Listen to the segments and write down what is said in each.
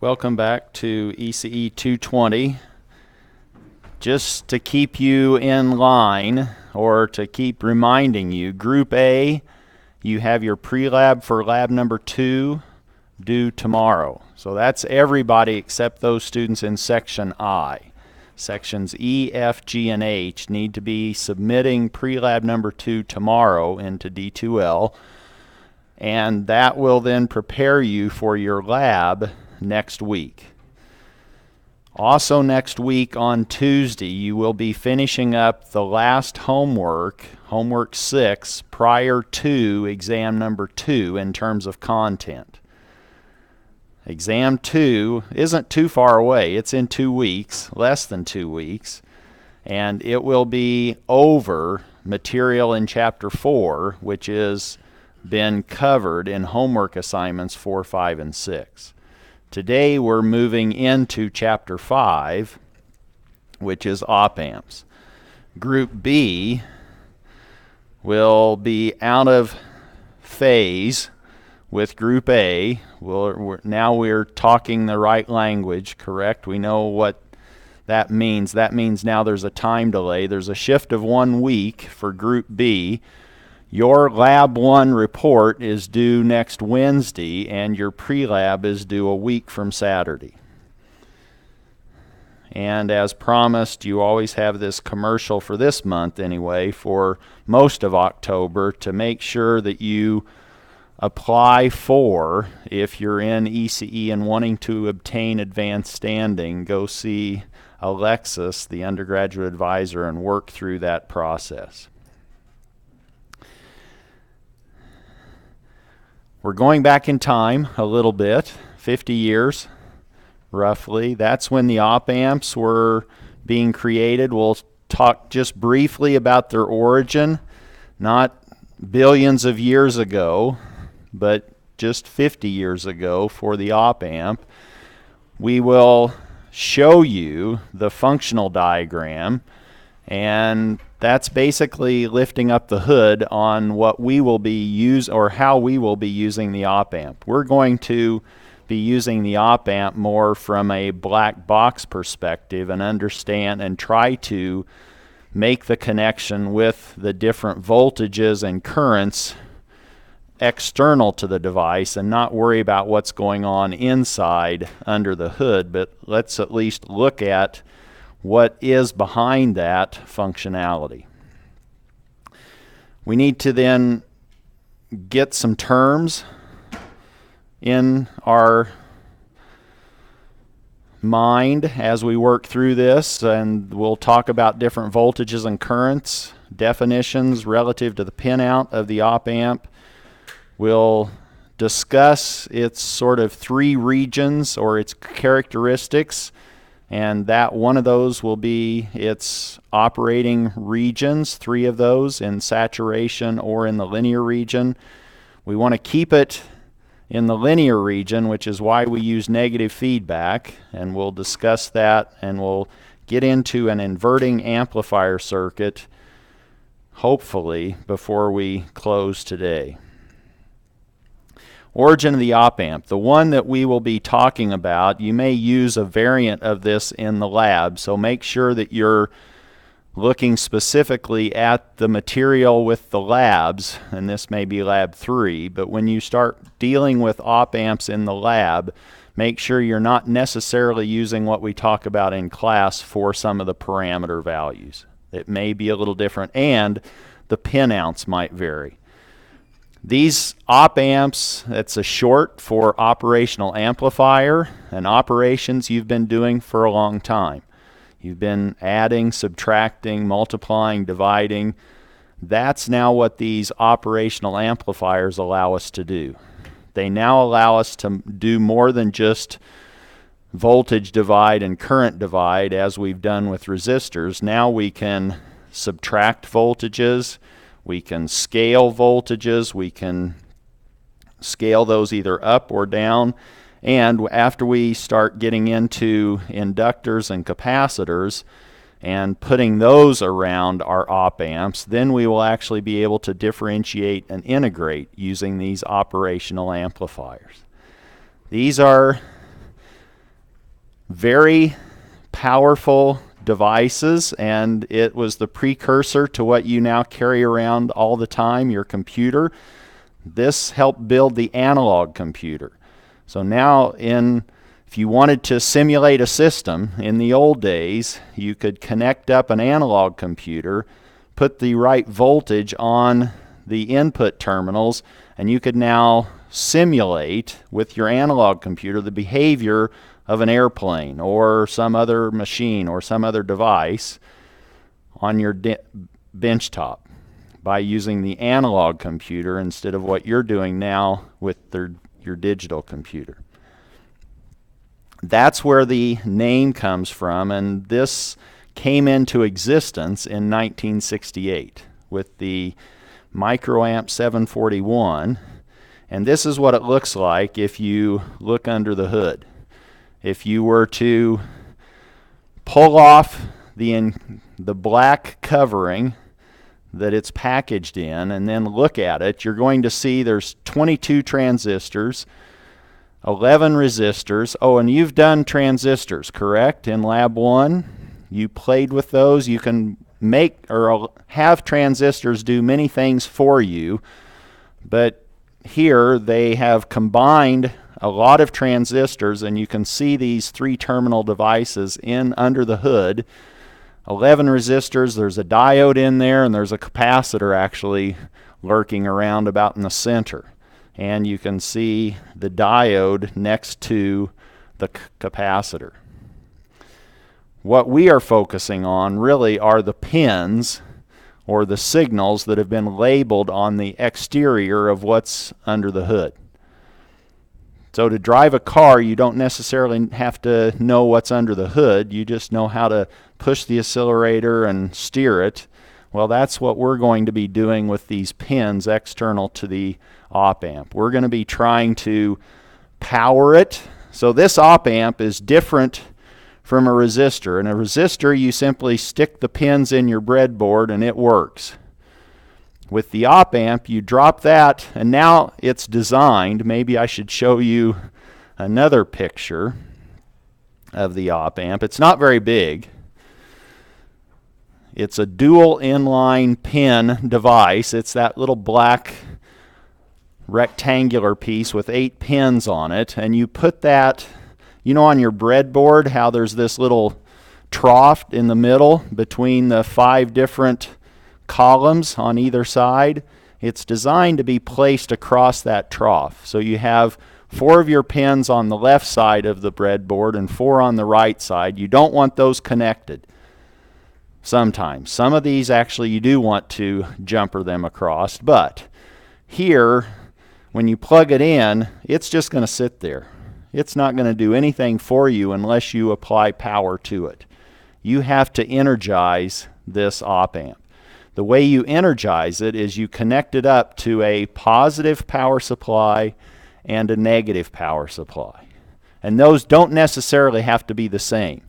Welcome back to ECE 220. Just to keep you in line, or to keep reminding you, Group A, you have your pre-lab for lab number 2 due tomorrow. So that's everybody except those students in Section I. Sections E, F, G, and H need to be submitting pre-lab number 2 tomorrow into D2L, and that will then prepare you for your lab next week. Also next week on Tuesday, you will be finishing up the last homework 6, prior to exam number 2 in terms of content. Exam 2 isn't too far away. It's in 2 weeks, less than 2 weeks, and it will be over material in Chapter 4, which has been covered in homework assignments 4, 5, and 6. Today we're moving into Chapter 5, which is OpAmps. Group B will be out of phase with Group A. Now we're talking the right language, correct? We know what that means. That means now there's a time delay. There's a shift of 1 week for Group B. Your Lab 1 report is due next Wednesday, and your pre-lab is due a week from Saturday. And as promised, you always have this commercial for this month anyway, for most of October, to make sure that you apply for, if you're in ECE and wanting to obtain advanced standing, go see Alexis, the undergraduate advisor, and work through that process. We're going back in time a little bit, 50 years roughly. That's when the OpAmps were being created. We'll talk just briefly about their origin, not billions of years ago, but just 50 years ago for the OpAmp. We will show you the functional diagram, and that's basically lifting up the hood on what we will be how we will be using the OpAmp. We're going to be using the OpAmp more from a black box perspective and understand and try to make the connection with the different voltages and currents external to the device and not worry about what's going on inside under the hood, but let's at least look at what is behind that functionality. We need to then get some terms in our mind as we work through this, and we'll talk about different voltages and currents, definitions relative to the pinout of the OpAmp. We'll discuss its sort of 3 regions or its characteristics, and that one of those will be its operating regions, 3 of those in saturation or in the linear region. We want to keep it in the linear region, which is why we use negative feedback, and we'll discuss that, and we'll get into an inverting amplifier circuit, hopefully, before we close today. Origin of the OpAmp. The one that we will be talking about, you may use a variant of this in the lab, so make sure that you're looking specifically at the material with the labs, and this may be lab 3, but when you start dealing with OpAmps in the lab, make sure you're not necessarily using what we talk about in class for some of the parameter values. It may be a little different, and the pinouts might vary. These OpAmps, that's a short for operational amplifier, and operations you've been doing for a long time. You've been adding, subtracting, multiplying, dividing. That's now what these operational amplifiers allow us to do. They now allow us to do more than just voltage divide and current divide as we've done with resistors. Now we can subtract voltages, we can scale voltages, we can scale those either up or down, and after we start getting into inductors and capacitors and putting those around our OpAmps, then we will actually be able to differentiate and integrate using these operational amplifiers. These are Very powerful devices, and it was the precursor to what you now carry around all the time, your computer. This helped build the analog computer. So now if you wanted to simulate a system in the old days, you could connect up an analog computer, put the right voltage on the input terminals, and you could now simulate with your analog computer the behavior of an airplane or some other machine or some other device on your benchtop by using the analog computer instead of what you're doing now with your digital computer. That's where the name comes from, and this came into existence in 1968 with the microamp 741, and this is what it looks like if you look under the hood. If you were to pull off the black covering that it's packaged in and then look at it, you're going to see there's 22 transistors, 11 resistors. Oh, and you've done transistors, correct? In Lab 1, you played with those. You can make or have transistors do many things for you, but here they have combined a lot of transistors, and you can see these 3-terminal devices under the hood. 11 resistors, there's a diode in there, and there's a capacitor actually lurking around about in the center. And you can see the diode next to the capacitor. What we are focusing on really are the pins or the signals that have been labeled on the exterior of what's under the hood. So to drive a car, you don't necessarily have to know what's under the hood. You just know how to push the accelerator and steer it. Well, that's what we're going to be doing with these pins external to the OpAmp. We're going to be trying to power it. So this OpAmp is different from a resistor. In a resistor, you simply stick the pins in your breadboard and it works. With the OpAmp, you drop that, and now it's designed. Maybe I should show you another picture of the OpAmp. It's not very big. It's a dual inline pin device. It's that little black rectangular piece with 8 pins on it, and you put that, you know, on your breadboard, how there's this little trough in the middle between the 5 different columns on either side. It's designed to be placed across that trough. So you have 4 of your pins on the left side of the breadboard and 4 on the right side. You don't want those connected sometimes. Some of these actually you do want to jumper them across, but here when you plug it in, it's just going to sit there. It's not going to do anything for you unless you apply power to it. You have to energize this OpAmp. The way you energize it is you connect it up to a positive power supply and a negative power supply. And those don't necessarily have to be the same.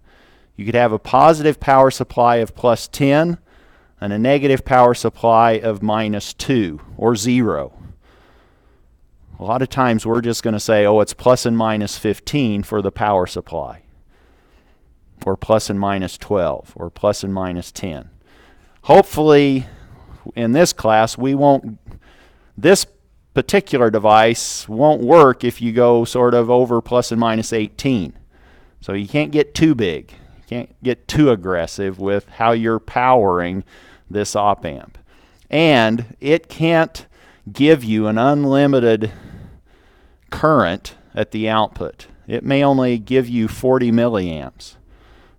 You could have a positive power supply of +10 and a negative power supply of -2 or 0. A lot of times we're just going to say, oh, it's plus and minus 15 for the power supply, or plus and minus 12, or plus and minus 10. Hopefully, in this class, this particular device won't work if you go sort of over plus and minus 18. So you can't get too big. You can't get too aggressive with how you're powering this OpAmp. And it can't give you an unlimited current at the output. It may only give you 40 milliamps.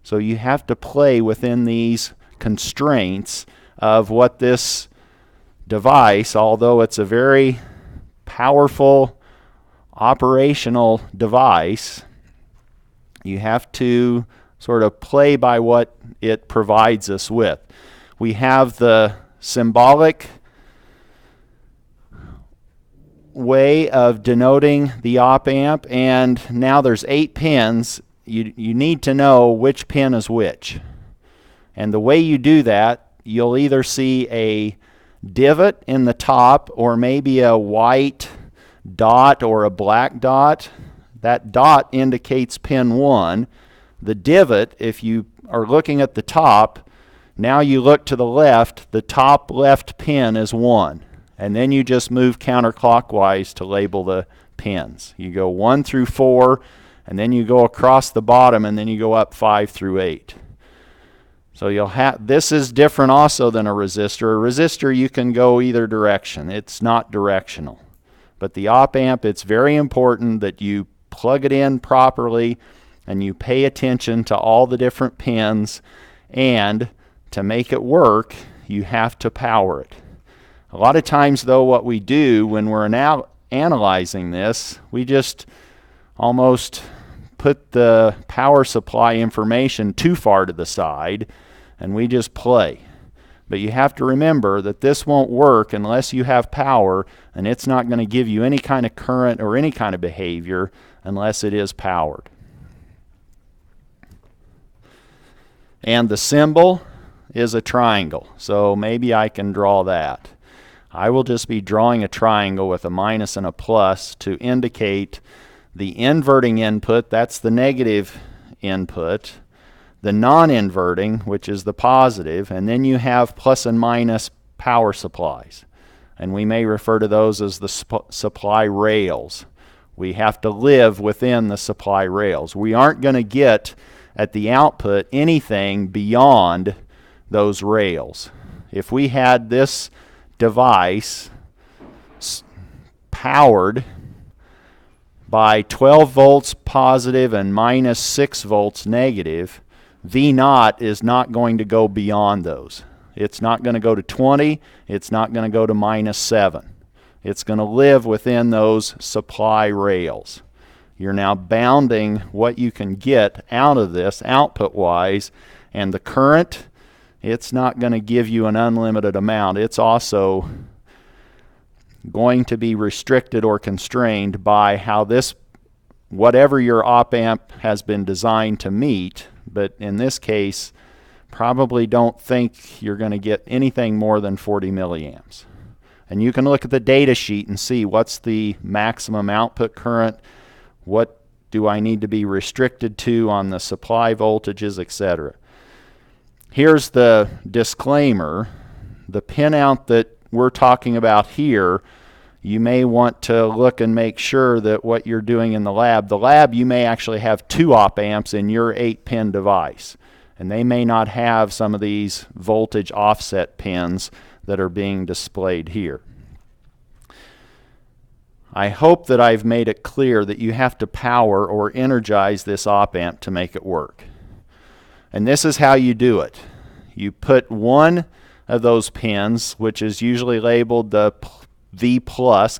So you have to play within these constraints of what this device, although it's a very powerful operational device, you have to sort of play by what it provides us with. We have the symbolic way of denoting the OpAmp, and now there's 8 pins. You need to know which pin is which. And the way you do that, you'll either see a divot in the top or maybe a white dot or a black dot. That dot indicates pin 1. The divot, if you are looking at the top, now you look to the left, the top left pin is 1. And then you just move counterclockwise to label the pins. You go 1 through 4, and then you go across the bottom, and then you go up 5 through 8. So you'll have, this is different also than a resistor. A resistor, you can go either direction. It's not directional. But the OpAmp, it's very important that you plug it in properly and you pay attention to all the different pins, and to make it work, you have to power it. A lot of times, though, what we do when we're now analyzing this, we just almost put the power supply information too far to the side, and we just play. But you have to remember that this won't work unless you have power, and it's not going to give you any kind of current or any kind of behavior unless it is powered. And the symbol is a triangle, so maybe I can draw that. I will just be drawing a triangle with a minus and a plus to indicate the inverting input, that's the negative input, the non-inverting, which is the positive, and then you have plus and minus power supplies. And we may refer to those as the supply rails. We have to live within the supply rails. We aren't going to get at the output anything beyond those rails. If we had this device powered by 12 volts positive and minus 6 volts negative, V0 is not going to go beyond those. It's not going to go to 20. It's not going to go to minus 7. It's going to live within those supply rails. You're now bounding what you can get out of this output-wise, and the current, it's not going to give you an unlimited amount. It's also going to be restricted or constrained by how this, whatever your OpAmp has been designed to meet, but in this case, probably don't think you're going to get anything more than 40 milliamps. And you can look at the data sheet and see what's the maximum output current, what do I need to be restricted to on the supply voltages, etc. Here's the disclaimer. The pinout that we're talking about here, you may want to look and make sure that what you're doing in the lab, you may actually have 2 OpAmps in your 8-pin device. And they may not have some of these voltage offset pins that are being displayed here. I hope that I've made it clear that you have to power or energize this OpAmp to make it work. And this is how you do it. You put one of those pins, which is usually labeled the V+,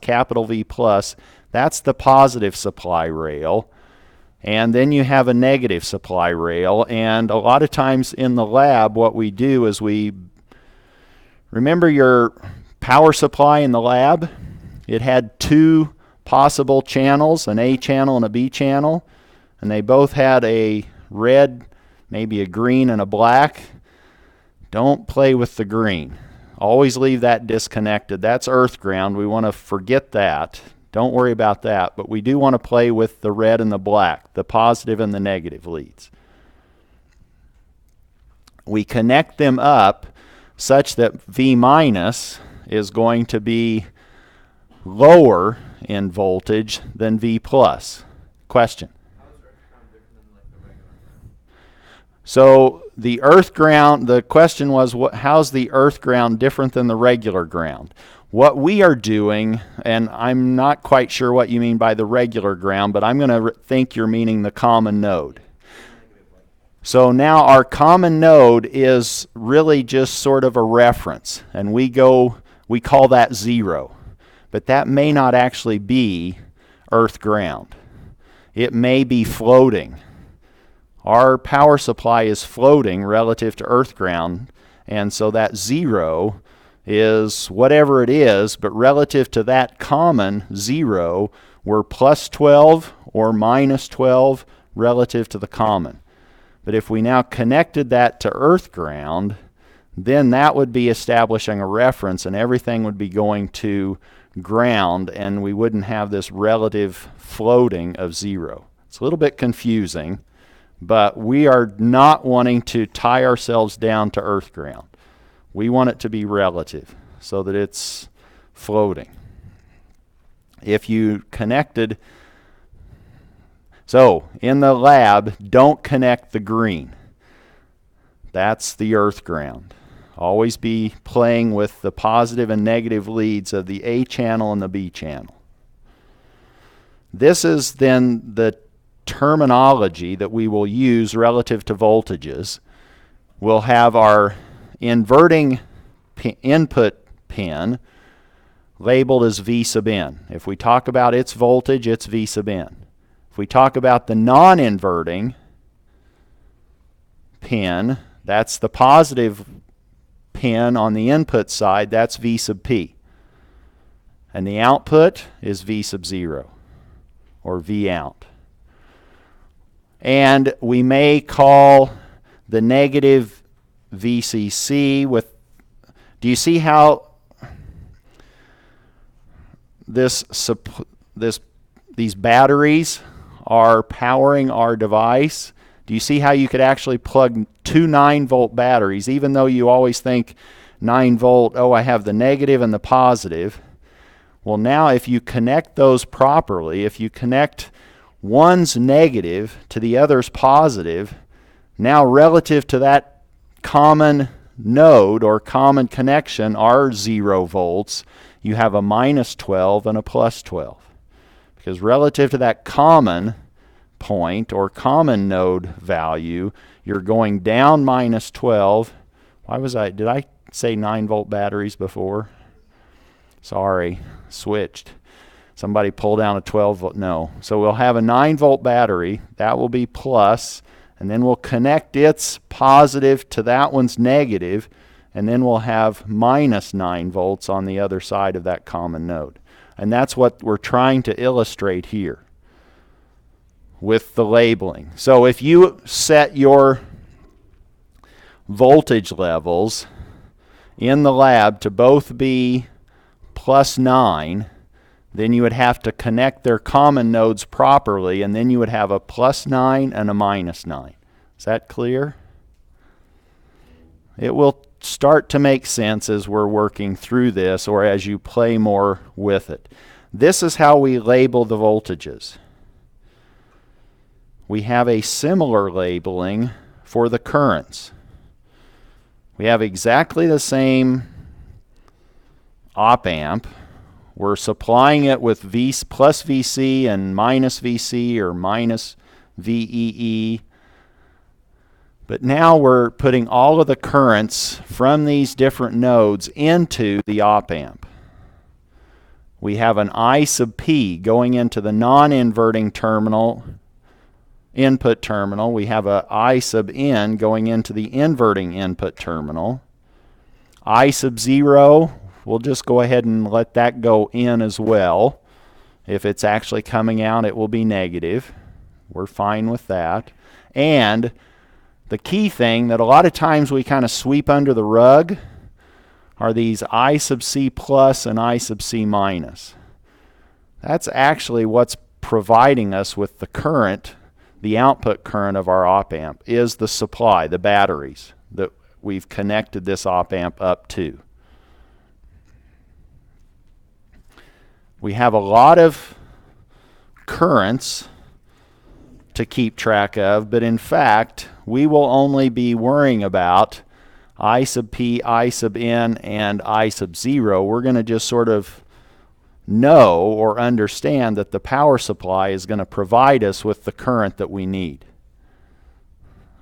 capital V+, that's the positive supply rail. And then you have a negative supply rail. And a lot of times in the lab, what we do is remember your power supply in the lab? It had 2 possible channels, an A channel and a B channel, and they both had a red, maybe a green and a black. Don't play with the green. Always leave that disconnected. That's earth ground. We want to forget that. Don't worry about that, but we do want to play with the red and the black, the positive and the negative leads. We connect them up such that V- is going to be lower in voltage than V+. Question? So the earth ground, the question was, how's the earth ground different than the regular ground? What we are doing, and I'm not quite sure what you mean by the regular ground, but I'm going to think you're meaning the common node. So now our common node is really just sort of a reference, and we call that 0. But that may not actually be earth ground. It may be floating. Our power supply is floating relative to earth ground, and so that 0 is whatever it is, but relative to that common 0, we're plus 12 or minus 12 relative to the common. But if we now connected that to earth ground, then that would be establishing a reference, and everything would be going to ground, and we wouldn't have this relative floating of 0. It's a little bit confusing, But we are not wanting to tie ourselves down to earth ground. We want it to be relative so that it's floating. If you connected, so in the lab, don't connect the green. That's the earth ground. Always be playing with the positive and negative leads of the A channel and the B channel. This is then the terminology that we will use relative to voltages. We'll have our inverting input pin labeled as V sub n. If we talk about its voltage, it's V sub n. If we talk about the non-inverting pin, that's the positive pin on the input side, that's V sub p. And the output is V sub 0, or V out. And we may call the negative VCC with, do you see how these batteries are powering our device? Do you see how you could actually plug two 9-volt batteries, even though you always think 9 volt, oh, I have the negative and the positive. Well, now if you connect those properly, if you connect one's negative to the other's positive, now relative to that common node or common connection are 0 volts, you have a minus 12 and a plus 12. Because relative to that common point or common node value, you're going down minus 12. Did I say 9-volt batteries before? Sorry, switched. Somebody pull down a 12-volt, no. So we'll have a 9-volt battery, that will be plus, and then we'll connect its positive to that one's negative, and then we'll have minus 9 volts on the other side of that common node. And that's what we're trying to illustrate here with the labeling. So if you set your voltage levels in the lab to both be plus 9, then you would have to connect their common nodes properly, and then you would have a plus 9 and a minus 9. Is that clear? It will start to make sense as we're working through this or as you play more with it. This is how we label the voltages. We have a similar labeling for the currents. We have exactly the same OpAmp. We're supplying it with plus VC and minus VC or minus VEE. But now we're putting all of the currents from these different nodes into the OpAmp. We have an I sub P going into the non-inverting terminal, input terminal. We have a I sub N going into the inverting input terminal. I sub 0, we'll just go ahead and let that go in as well. If it's actually coming out, it will be negative. We're fine with that. And the key thing that a lot of times we kind of sweep under the rug are these I sub C plus and I sub C minus. That's actually what's providing us with the current, the output current of our OpAmp, is the supply, the batteries that we've connected this OpAmp up to. We have a lot of currents to keep track of, but in fact, we will only be worrying about I sub P, I sub N, and I sub 0. We're going to just sort of know or understand that the power supply is going to provide us with the current that we need.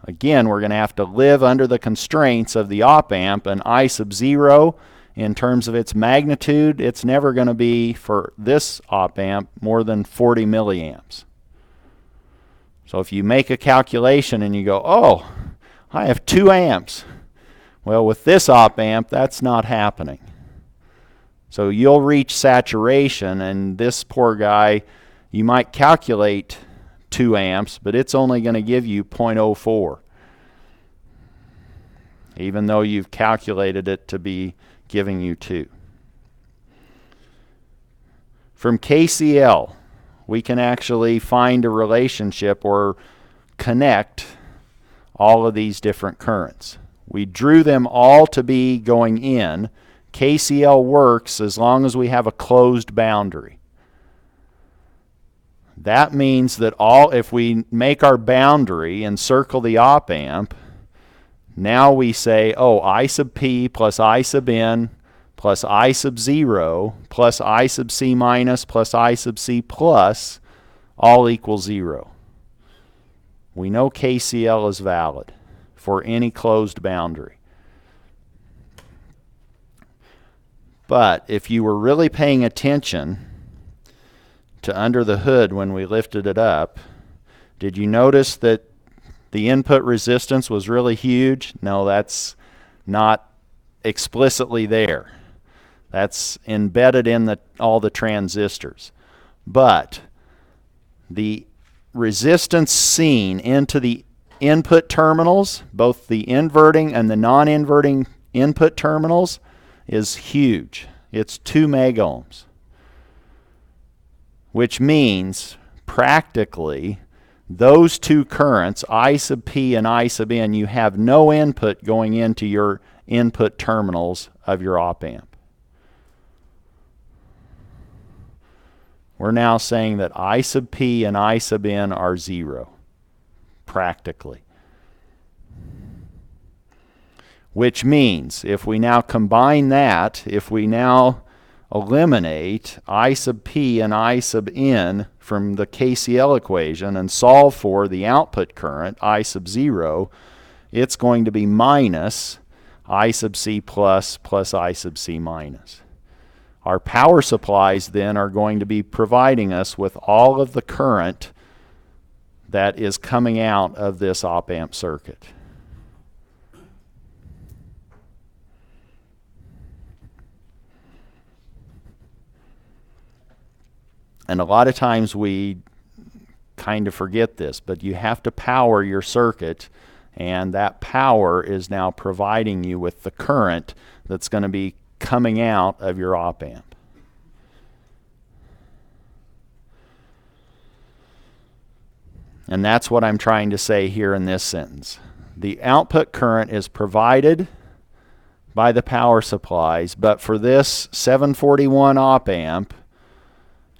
Again, we're going to have to live under the constraints of the OpAmp, and I sub 0, in terms of its magnitude, it's never going to be, for this OpAmp, more than 40 milliamps. So if you make a calculation and you go, oh, I have 2 amps. Well, with this OpAmp, that's not happening. So you'll reach saturation, and this poor guy, you might calculate 2 amps, but it's only going to give you 0.04, even though you've calculated it to be giving you 2. From KCL, we can actually find a relationship or connect all of these different currents. We drew them all to be going in. KCL works as long as we have a closed boundary. That means that if we make our boundary and circle the op-amp, now we say, oh, I sub p plus I sub n plus I sub 0 plus I sub c minus plus I sub c plus all equals 0. We know KCL is valid for any closed boundary. But if you were really paying attention to under the hood when we lifted it up, did you notice that the input resistance was really huge? No, that's not explicitly there. That's embedded in all the transistors. But the resistance seen into the input terminals, both the inverting and the non-inverting input terminals, is huge. It's 2 megohms, which means practically those two currents, I sub p and I sub n, you have no input going into your input terminals of your op-amp. We're now saying that I sub p and I sub n are 0, practically. Which means if we now combine that, if we now eliminate I sub p and I sub n from the KCL equation and solve for the output current, I sub 0, it's going to be minus I sub c plus plus I sub c minus. Our power supplies then are going to be providing us with all of the current that is coming out of this op-amp circuit. And a lot of times we kind of forget this, but you have to power your circuit, and that power is now providing you with the current that's going to be coming out of your op-amp. And that's what I'm trying to say here in this sentence. The output current is provided by the power supplies, but for this 741 op-amp,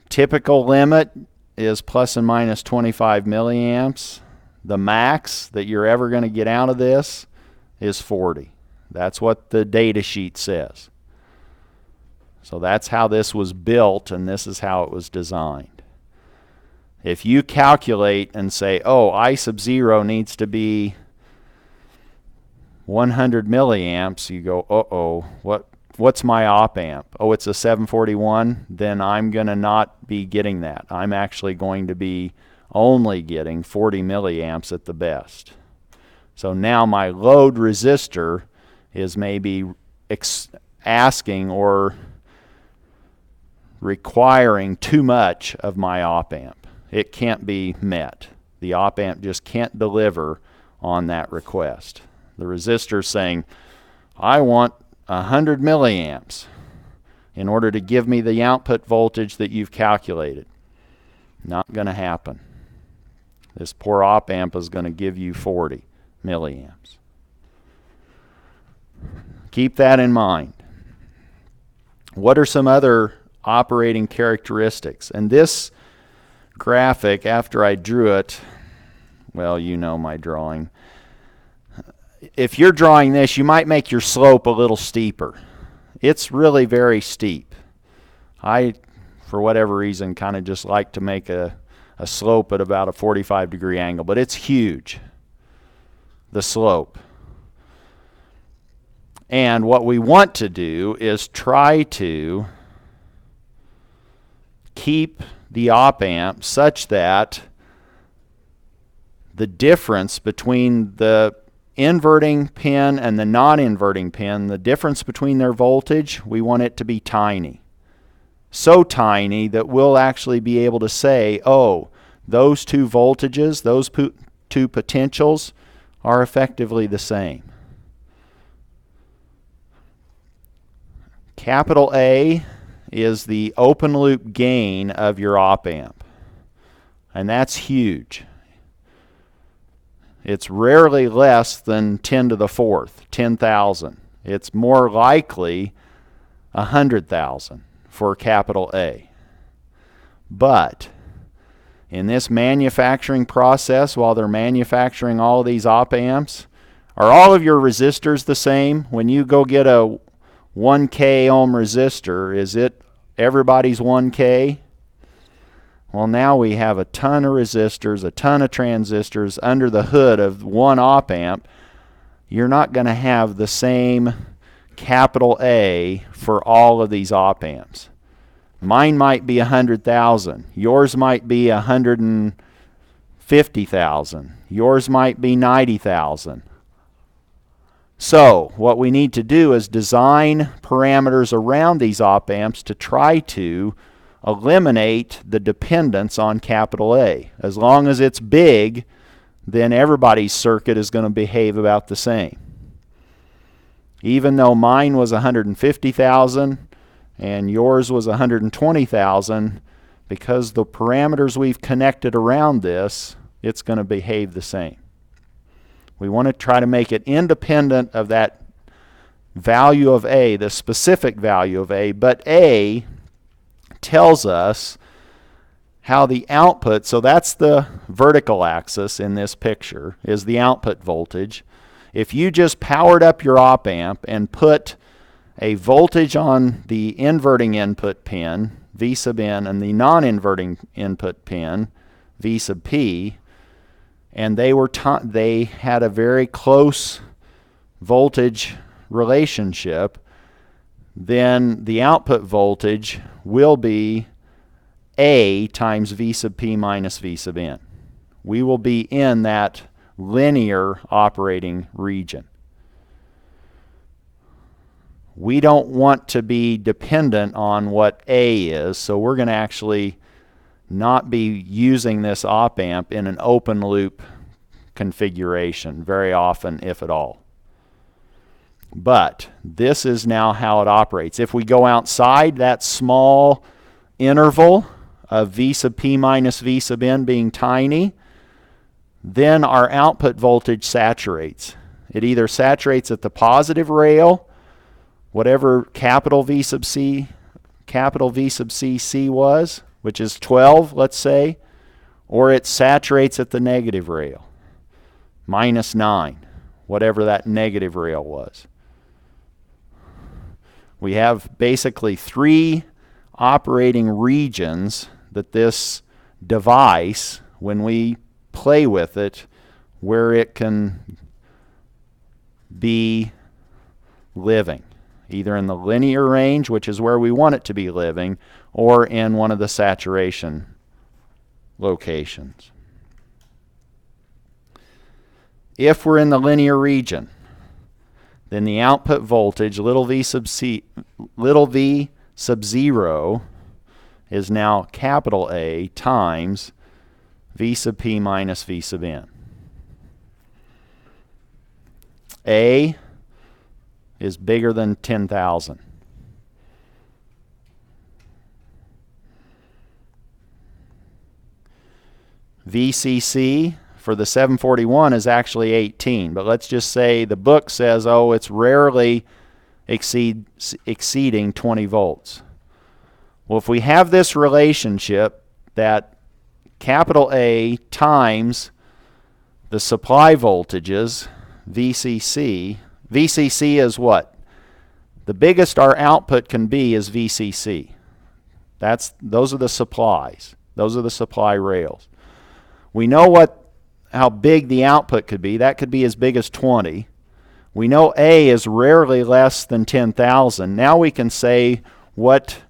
typical limit is plus and minus 25 milliamps. The max that you're ever going to get out of this is 40. That's what the data sheet says. So that's how this was built, and this is how it was designed. If you calculate and say, oh, I sub 0 needs to be 100 milliamps, you go, uh-oh, what's my op-amp? Oh, it's a 741? Then I'm going to not be getting that. I'm actually going to be only getting 40 milliamps at the best. So now my load resistor is maybe asking or requiring too much of my op-amp. It can't be met. The op-amp just can't deliver on that request. The resistor is saying, I want 100 milliamps in order to give me the output voltage that you've calculated. Not going to happen. This poor op-amp is going to give you 40 milliamps. Keep that in mind. What are some other operating characteristics? And this graphic, after I drew it, well, you know my drawing. If you're drawing this, you might make your slope a little steeper. It's really very steep. I, for whatever reason, kind of just like to make a slope at about a 45-degree angle, but it's huge, the slope. And what we want to do is try to keep the op-amp such that the difference between the inverting pin and the non-inverting pin, the difference between their voltage, we want it to be tiny. So tiny that we'll actually be able to say, oh, those two voltages, those two potentials are effectively the same. Capital A is the open loop gain of your op-amp. And that's huge. It's rarely less than 10 to the fourth, 10,000. It's more likely 100,000 for capital A. But in this manufacturing process, while they're manufacturing all of these op-amps, are all of your resistors the same? When you go get a 1K ohm resistor, is it everybody's 1K? Well, now we have a ton of resistors, a ton of transistors under the hood of one op-amp. You're not going to have the same capital A for all of these op-amps. Mine might be 100,000. Yours might be 150,000. Yours might be 90,000. So what we need to do is design parameters around these op-amps to try to eliminate the dependence on capital A. As long as it's big, then everybody's circuit is going to behave about the same. Even though mine was 150,000 and yours was 120,000, because the parameters we've connected around this, it's going to behave the same. We want to try to make it independent of that value of A, the specific value of A, but A tells us how the output, so that's the vertical axis in this picture, is the output voltage. If you just powered up your op-amp and put a voltage on the inverting input pin, V sub N, and the non-inverting input pin, V sub P, and they had a very close voltage relationship, then the output voltage will be A times V sub P minus V sub N. We will be in that linear operating region. We don't want to be dependent on what A is, so we're going to actually not be using this op-amp in an open loop configuration very often, if at all. But this is now how it operates. If we go outside that small interval of V sub P minus V sub N being tiny, then our output voltage saturates. It either saturates at the positive rail, whatever capital V sub C was, which is 12, let's say, or it saturates at the negative rail, minus 9, whatever that negative rail was. We have basically 3 operating regions that this device, when we play with it, where it can be living, either in the linear range, which is where we want it to be living, or in one of the saturation locations. If we're in the linear region, then the output voltage, little v sub 0, is now capital A times V sub P minus V sub N. A is bigger than 10,000. VCC for the 741 is actually 18, but let's just say the book says, oh, it's rarely exceeding 20 volts. Well, if we have this relationship that capital A times the supply voltages, VCC is what? The biggest our output can be is VCC. Those are the supplies. Those are the supply rails. We know how big the output could be. That could be as big as 20. We know A is rarely less than 10,000. Now we can say what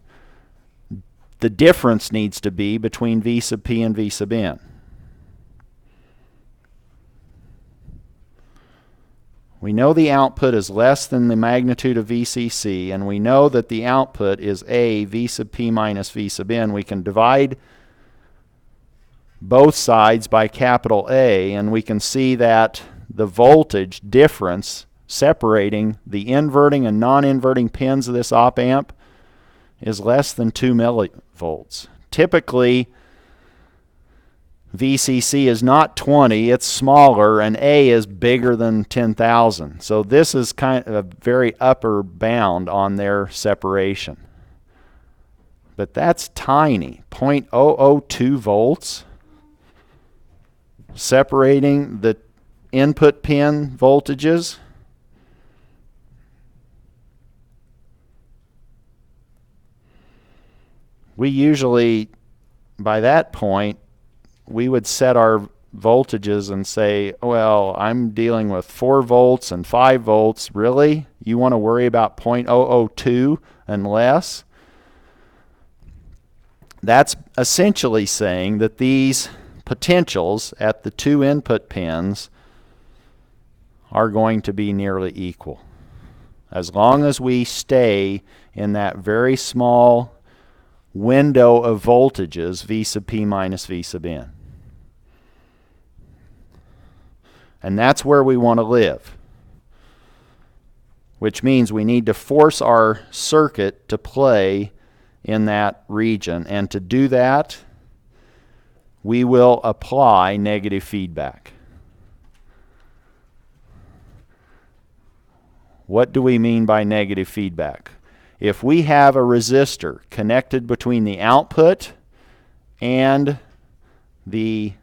the difference needs to be between V sub P and V sub N. We know the output is less than the magnitude of VCC, and we know that the output is A V sub P minus V sub N. We can divide both sides by capital A, and we can see that the voltage difference separating the inverting and non-inverting pins of this op-amp is less than 2 millivolts. Typically, VCC is not 20, it's smaller, and A is bigger than 10,000. So this is kind of a very upper bound on their separation. But that's tiny, 0.002 volts, separating the input pin voltages. We usually, by that point, we would set our voltages and say, well, I'm dealing with 4 volts and 5 volts. Really? You want to worry about 0.002 and less? That's essentially saying that these potentials at the 2 input pins are going to be nearly equal, as long as we stay in that very small window of voltages, V sub P minus V sub N. And that's where we want to live, which means we need to force our circuit to play in that region. And to do that, we will apply negative feedback. What do we mean by negative feedback? If we have a resistor connected between the output and the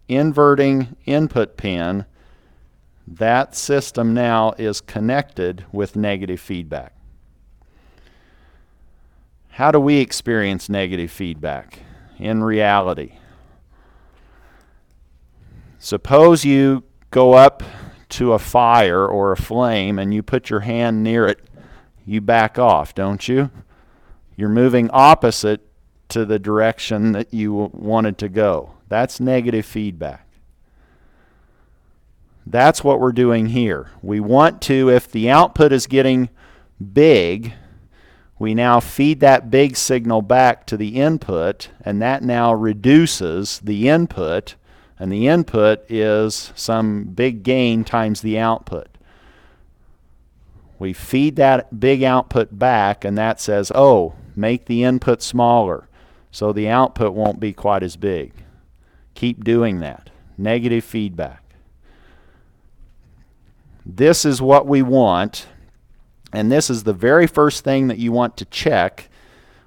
inverting input pin, that system now is connected with negative feedback. How do we experience negative feedback in reality? Suppose you go up to a fire or a flame and you put your hand near it. You back off, don't you? You're moving opposite to the direction that you wanted to go. That's negative feedback. That's what we're doing here. We want to, if the output is getting big, we now feed that big signal back to the input, and that now reduces the input, and the input is some big gain times the output. We feed that big output back, and that says, oh, make the input smaller, so the output won't be quite as big. Keep doing that. Negative feedback. This is what we want, and this is the very first thing that you want to check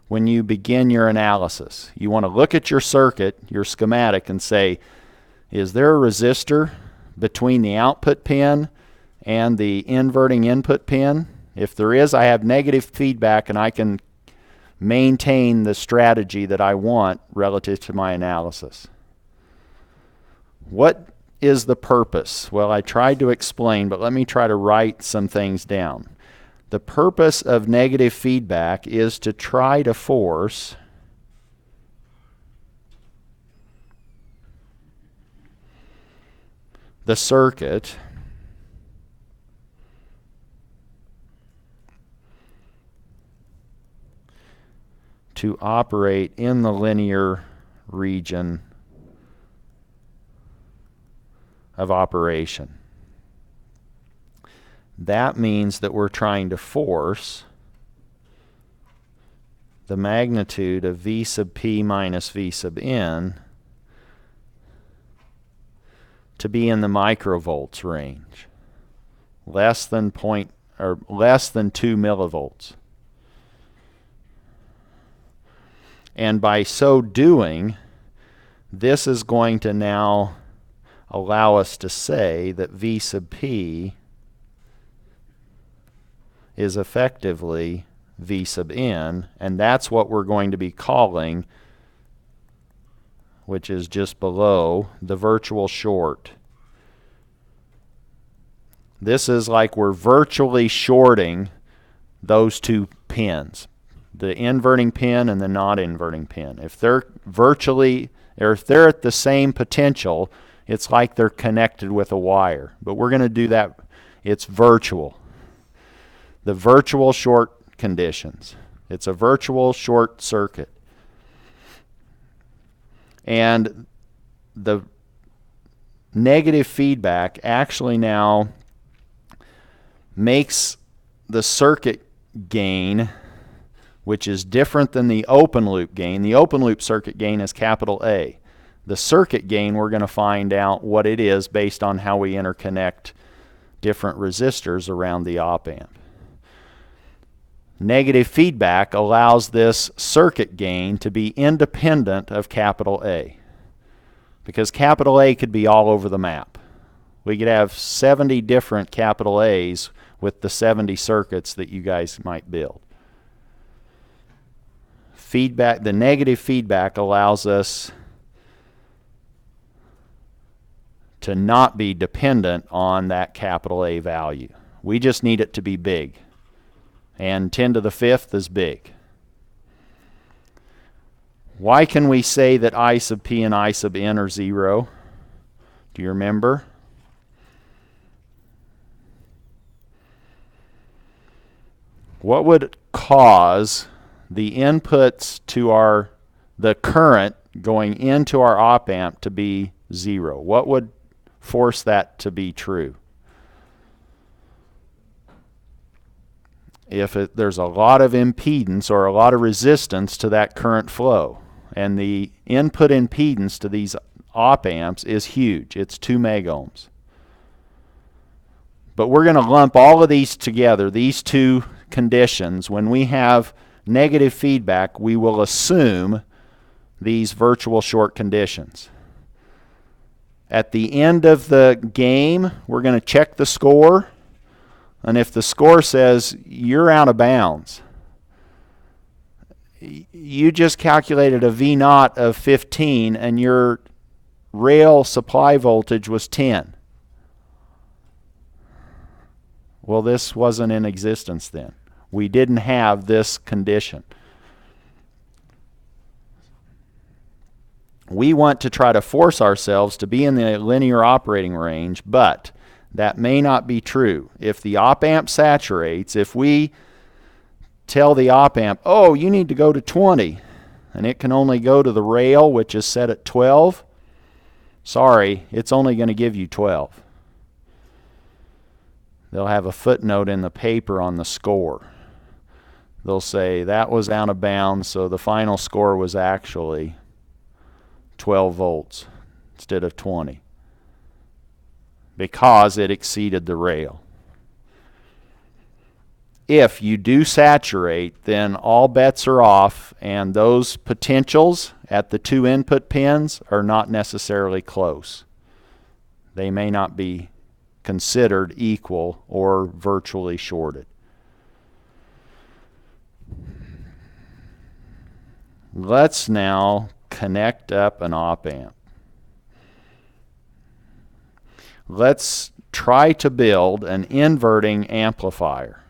when you begin your analysis. You want to look at your circuit, your schematic, and say, is there a resistor between the output pin and the inverting input pin? If there is, I have negative feedback, and I can maintain the strategy that I want relative to my analysis. What is the purpose? Well, I tried to explain, but let me try to write some things down. The purpose of negative feedback is to try to force the circuit to operate in the linear region of operation. That means that we're trying to force the magnitude of V sub P minus V sub N to be in the microvolts range, less than 2 millivolts. And by so doing, this is going to now allow us to say that V sub P is effectively V sub N, and that's what we're going to be calling, which is just below, the virtual short. This is like we're virtually shorting those 2 pins, the inverting pin and the not inverting pin. If they're virtually, or if they're at the same potential, it's like they're connected with a wire. But we're going to do that. It's virtual. The virtual short conditions. It's a virtual short circuit. And the negative feedback actually now makes the circuit gain, which is different than the open loop gain. The open loop circuit gain is capital A. The circuit gain, we're going to find out what it is based on how we interconnect different resistors around the OpAmp. Negative feedback allows this circuit gain to be independent of capital A, because capital A could be all over the map. We could have 70 different capital A's with the 70 circuits that you guys might build. Feedback, the negative feedback allows us to not be dependent on that capital A value. We just need it to be big. And 10 to the 5th is big. Why can we say that I sub P and I sub N are 0? Do you remember? What would cause the inputs to the current going into our OpAmp to be 0? What would force that to be true? If there's a lot of impedance or a lot of resistance to that current flow, and the input impedance to these op-amps is huge. It's 2 megohms. But we're going to lump all of these together, these two conditions. When we have negative feedback, we will assume these virtual short conditions. At the end of the game, we're going to check the score. And if the score says you're out of bounds, you just calculated a V0 of 15 and your rail supply voltage was 10. Well, this wasn't in existence then. We didn't have this condition. We want to try to force ourselves to be in the linear operating range, but that may not be true. If the op-amp saturates, if we tell the op-amp, oh, you need to go to 20, and it can only go to the rail, which is set at 12, sorry, it's only going to give you 12. They'll have a footnote in the paper on the score. They'll say that was out of bounds, so the final score was actually 12 volts instead of 20. Because it exceeded the rail. If you do saturate, then all bets are off, and those potentials at the two input pins are not necessarily close. They may not be considered equal or virtually shorted. Let's now connect up an op-amp. Let's try to build an inverting amplifier.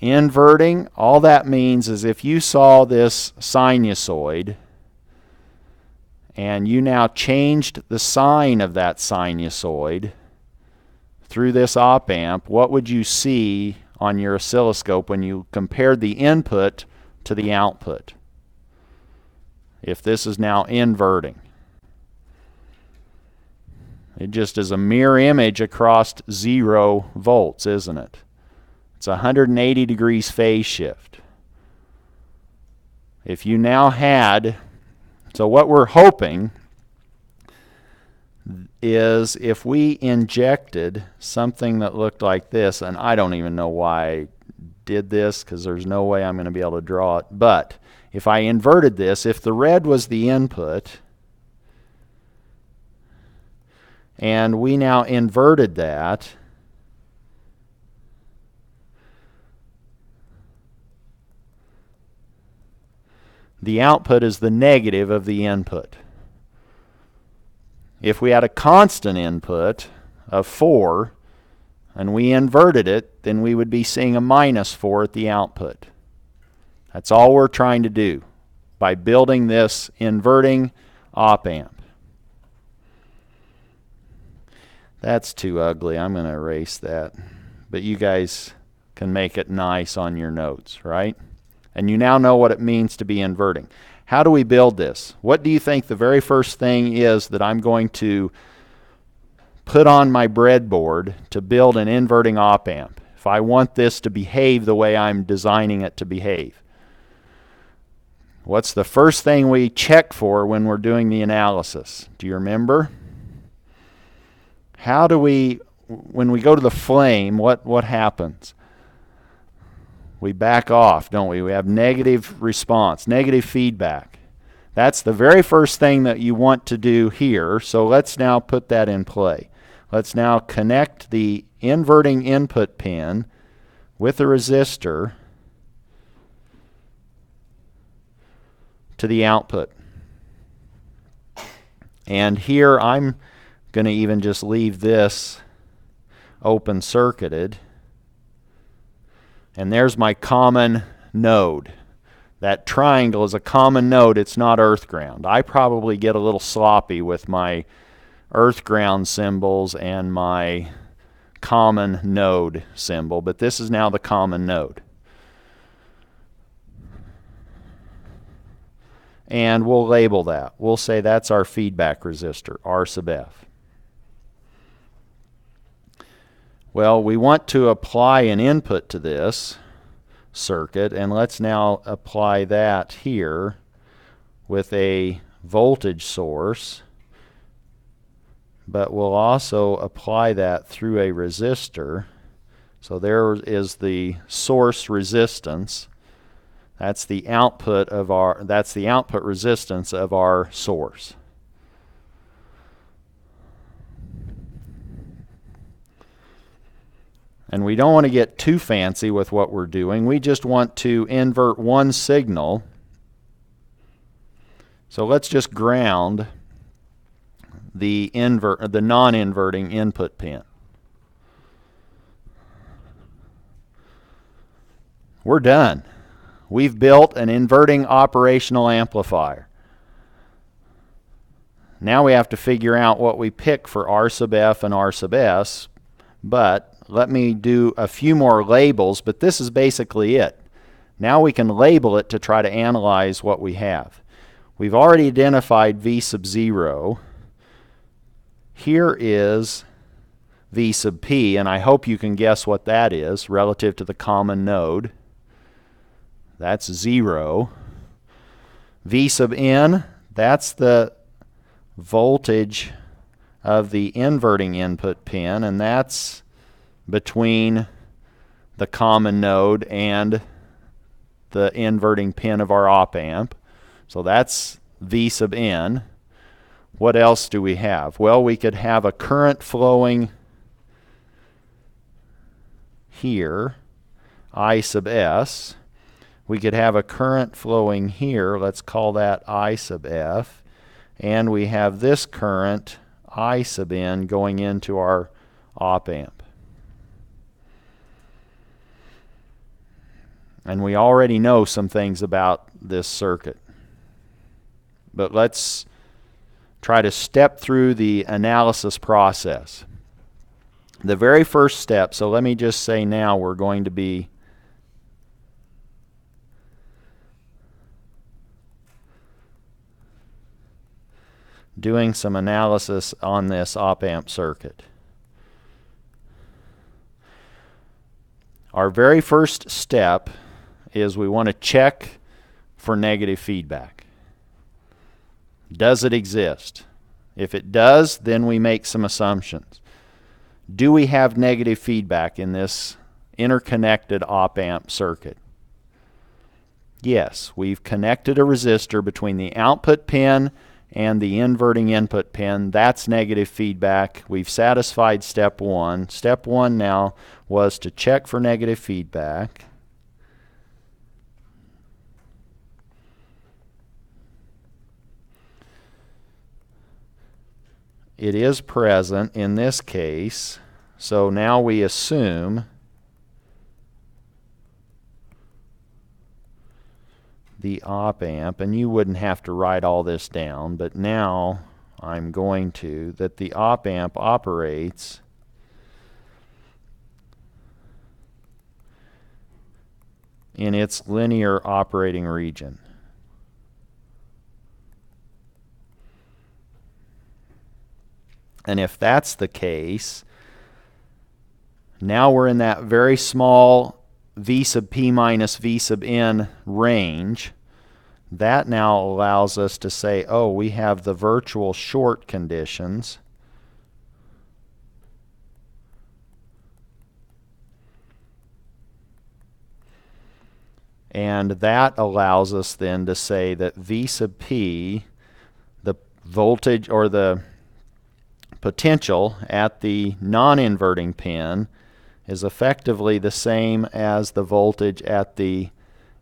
Inverting, all that means is if you saw this sinusoid and you now changed the sign of that sinusoid through this op-amp, what would you see on your oscilloscope when you compared the input to the output? If this is now inverting. It just is a mirror image across 0 volts, isn't it? It's 180 degrees phase shift. If you now had, so what we're hoping is if we injected something that looked like this, and I don't even know why I did this because there's no way I'm going to be able to draw it, but if I inverted this, if the red was the input, and we now inverted that, the output is the negative of the input. If we had a constant input of 4 and we inverted it, then we would be seeing a -4 at the output. That's all we're trying to do by building this inverting op-amp. That's too ugly. I'm going to erase that. But you guys can make it nice on your notes, right? And you now know what it means to be inverting. How do we build this? What do you think the very first thing is that I'm going to put on my breadboard to build an inverting op-amp if I want this to behave the way I'm designing it to behave? What's the first thing we check for when we're doing the analysis? Do you remember? How do we, when we go to the flame, what happens? We back off, don't we? We have negative response, negative feedback. That's the very first thing that you want to do here. So let's now put that in play. Let's now connect the inverting input pin with a resistor to the output. And here I'm going to even just leave this open circuited. And there's my common node. That triangle is a common node. It's not earth ground. I probably get a little sloppy with my earth ground symbols and my common node symbol, but this is now the common node. And we'll label that. We'll say that's our feedback resistor, R sub F. Well, we want to apply an input to this circuit, and let's now apply that here with a voltage source, but we'll also apply that through a resistor. So there is the source resistance. That's the output resistance of our source. And we don't want to get too fancy with what we're doing. We just want to invert one signal. So let's just ground the non-inverting input pin. We're done. We've built an inverting operational amplifier. Now we have to figure out what we pick for R sub F and R sub S, but let me do a few more labels, but this is basically it. Now we can label it to try to analyze what we have. We've already identified V sub 0. Here is V sub P, and I hope you can guess what that is relative to the common node. That's 0. V sub N, that's the voltage of the inverting input pin, and that's between the common node and the inverting pin of our OpAmp. So that's V sub N. What else do we have? Well, we could have a current flowing here, I sub S. We could have a current flowing here, let's call that I sub F. And we have this current, I sub N, going into our OpAmp. And we already know some things about this circuit. But let's try to step through the analysis process. The very first step, so let me just say now we're going to be doing some analysis on this OpAmp circuit. Our very first step is we want to check for negative feedback. Does it exist? If it does, then we make some assumptions. Do we have negative feedback in this interconnected OpAmp circuit? Yes, we've connected a resistor between the output pin and the inverting input pin. That's negative feedback. We've satisfied step one. Step one now was to check for negative feedback. It is present in this case, so now we assume the OpAmp, and you wouldn't have to write all this down, but now I'm going to, that the OpAmp operates in its linear operating region. And if that's the case, now we're in that very small V sub P minus V sub N range. That now allows us to say, oh, we have the virtual short conditions. And that allows us then to say that V sub P, the voltage or the potential at the non-inverting pin, is effectively the same as the voltage at the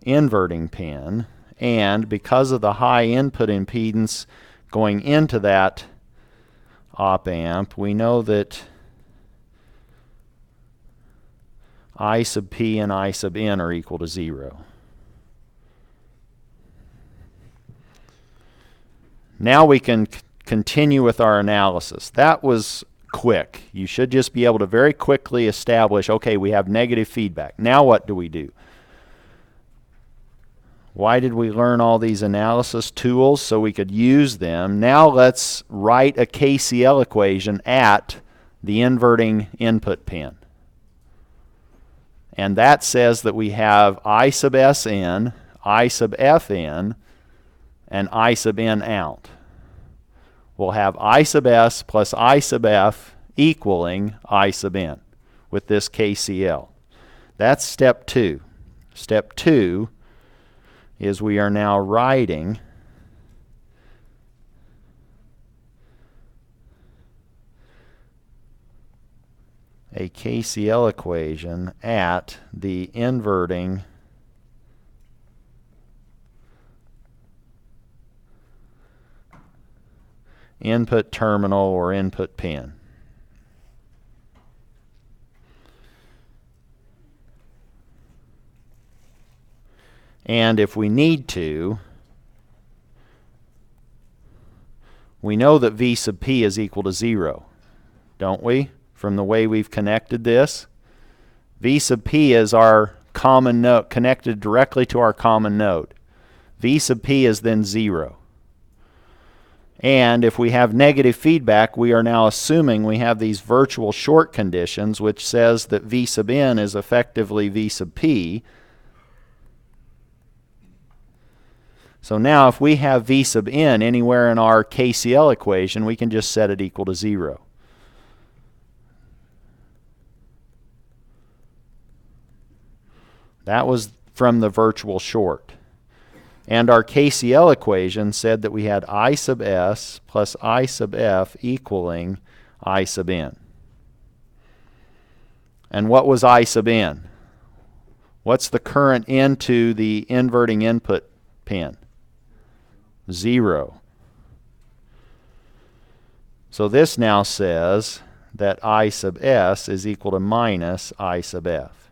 inverting pin. And because of the high input impedance going into that op-amp, we know that I sub P and I sub N are equal to 0. Now we can continue with our analysis. That was quick. You should just be able to very quickly establish, okay, we have negative feedback. Now what do we do? Why did we learn all these analysis tools? So we could use them. Now let's write a KCL equation at the inverting input pin. And that says that we have I sub Sn, I sub Fn, and I sub N out. We'll have I sub S plus I sub F equaling I sub N with this KCL. That's step 2. Step 2 is we are now writing a KCL equation at the inverting input terminal or input pin. And if we need to, we know that V sub P is equal to 0, don't we? From the way we've connected this. V sub P is our common node, connected directly to our common node. V sub P is then 0. And if we have negative feedback, we are now assuming we have these virtual short conditions, which says that V sub N is effectively V sub P. So now if we have V sub N anywhere in our KCL equation, we can just set it equal to 0. That was from the virtual short. And our KCL equation said that we had I sub S plus I sub F equaling I sub N. And what was I sub N? What's the current into the inverting input pin? 0. So this now says that I sub S is equal to minus I sub F.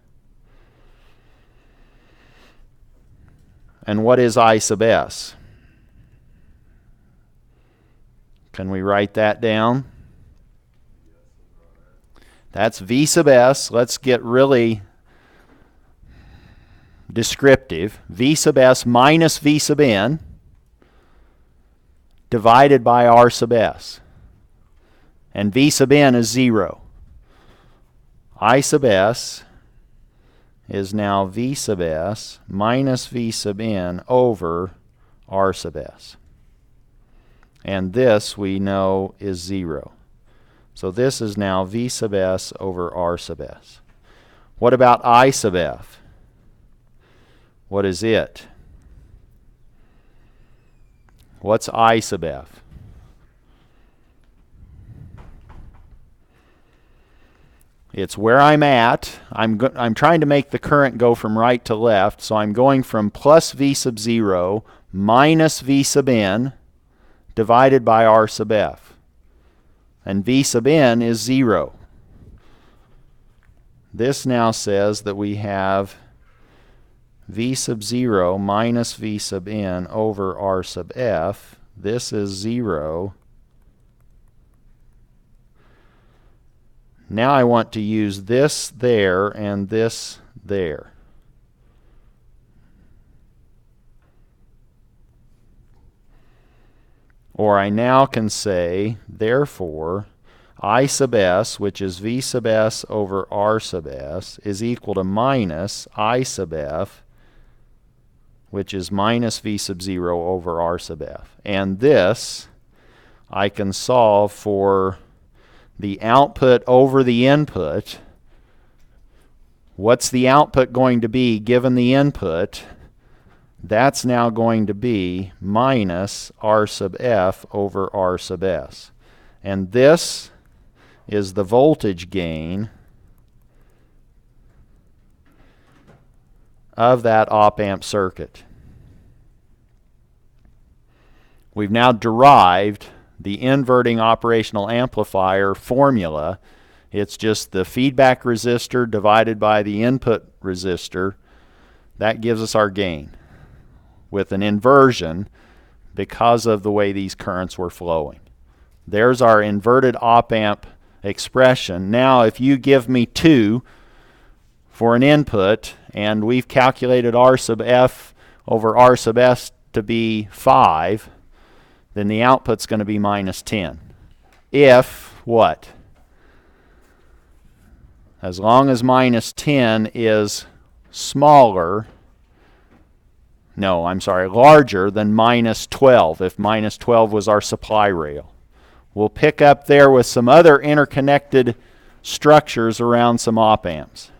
And what is I sub S? Can we write that down? That's V sub S. Let's get really descriptive. V sub S minus V sub N divided by R sub S. And V sub N is 0. I sub S is now V sub S minus V sub N over R sub S. And this we know is 0. So this is now V sub S over R sub S. What about I sub F? What is it? What's I sub F? It's where I'm at. I'm trying to make the current go from right to left, so I'm going from plus V sub 0 minus V sub N divided by R sub F. And V sub N is 0. This now says that we have V sub 0 minus V sub N over R sub F. This is 0. Now I want to use this there and this there. Or I now can say, therefore, I sub S, which is V sub S over R sub S, is equal to minus I sub F, which is minus V sub 0 over R sub F. And this, I can solve for the output over the input. What's the output going to be given the input? That's now going to be minus R sub F over R sub S. And this is the voltage gain of that OpAmp circuit. We've now derived the inverting operational amplifier formula. It's just the feedback resistor divided by the input resistor. That gives us our gain with an inversion because of the way these currents were flowing. There's our inverted OpAmp expression. Now if you give me 2 for an input, and we've calculated R sub F over R sub S to be 5, then the output's going to be minus 10. If what? As long as minus 10 is larger than minus 12, if minus 12 was our supply rail. We'll pick up there with some other interconnected structures around some op amps.